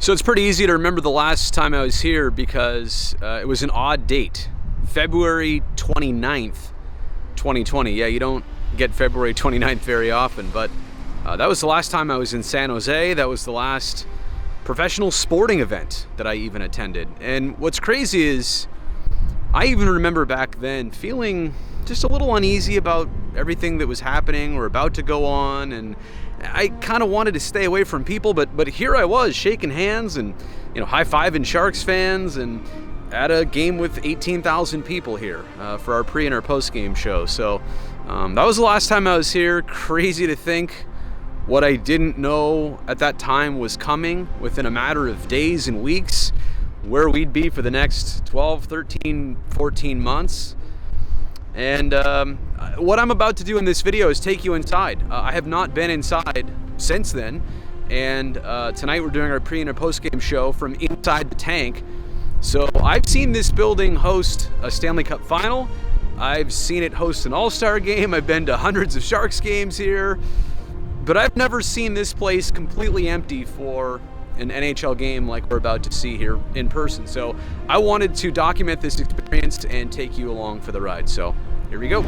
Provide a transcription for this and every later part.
So it's pretty easy to remember the last time I was here because it was an odd date. February 29th, 2020. Yeah, you don't get February 29th very often, but that was the last time I was in San Jose. That was the last professional sporting event that I even attended. And what's crazy is I even remember back then feeling just a little uneasy about everything that was happening or about to go on, and I kind of wanted to stay away from people, but here I was shaking hands and high-fiving Sharks fans and at a game with 18,000 people here for our pre and our post-game show. So that was the last time I was here. Crazy to think what I didn't know at that time was coming within a matter of days and weeks, where we'd be for the next 12, 13, 14 months. And what I'm about to do in this video is take you inside. I have not been inside since then, and tonight we're doing our pre and our post-game show from inside the tank. So I've seen this building host a Stanley Cup final. I've seen it host an All-Star game. I've been to hundreds of Sharks games here, but I've never seen this place completely empty for an NHL game like we're about to see here in person. So I wanted to document this experience and take you along for the ride. So here we go. And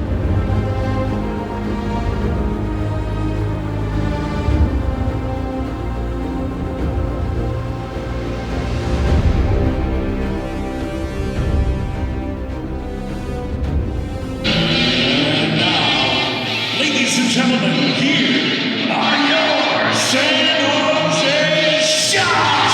now, ladies and gentlemen, here are your San Jose Sharks!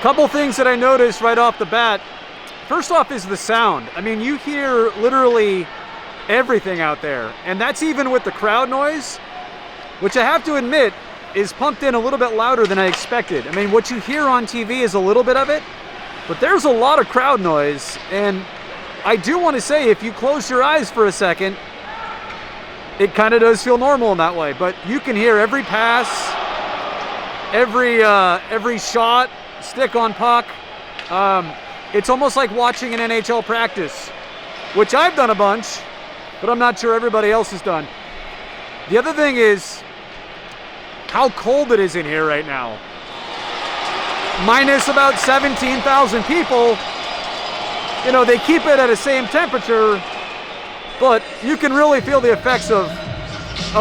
Couple things that I noticed right off the bat. First off is the sound. I mean, you hear literally everything out there, and that's even with the crowd noise, which I have to admit is pumped in a little bit louder than I expected. I mean, what you hear on TV is a little bit of it, but there's a lot of crowd noise, and I do want to say, if you close your eyes for a second, it kind of does feel normal in that way, but you can hear every pass, every shot, stick on puck. It's almost like watching an NHL practice, which I've done a bunch, but I'm not sure everybody else has done. The other thing is how cold it is in here right now. Minus about 17,000 people. They keep it at the same temperature, but you can really feel the effects of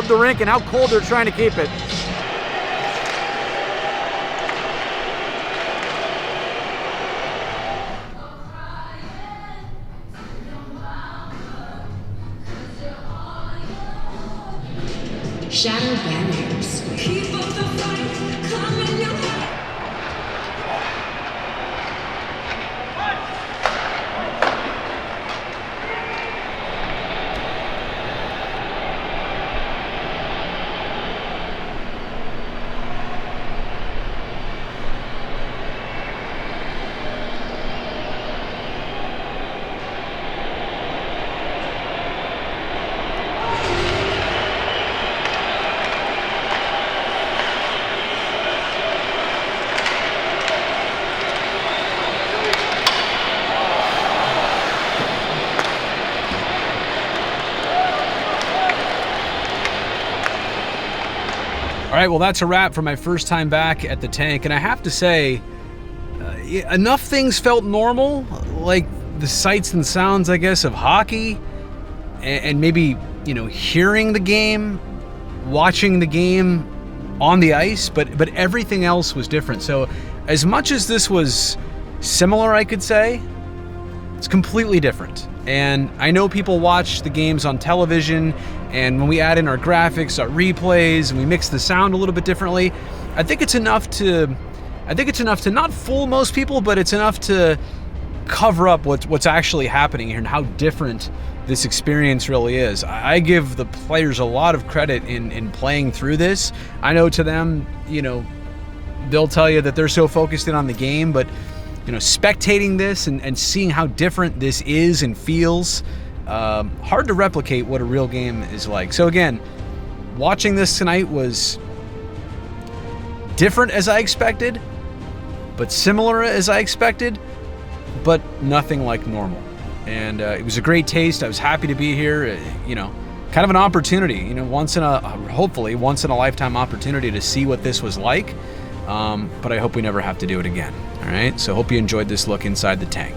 the rink and how cold they're trying to keep it. Shadow barriers. Keep up the fight, come in your way. All right, well, that's a wrap for my first time back at the tank, and I have to say, enough things felt normal, like the sights and sounds, I guess, of hockey, and maybe, hearing the game, watching the game on the ice, but everything else was different. So as much as this was similar, I could say. It's completely different. And I know people watch the games on television, and when we add in our graphics, our replays, and we mix the sound a little bit differently, I think it's enough to not fool most people, but it's enough to cover up what's actually happening here and how different this experience really is. I give the players a lot of credit in playing through this. I know to them, they'll tell you that they're so focused in on the game, but spectating this and seeing how different this is and feels, hard to replicate what a real game is like. So again, watching this tonight was different as I expected, but similar as I expected, but nothing like normal. And it was a great taste. I was happy to be here. Kind of an opportunity, hopefully once in a lifetime opportunity to see what this was like. But I hope we never have to do it again. All right. So hope you enjoyed this look inside the tank.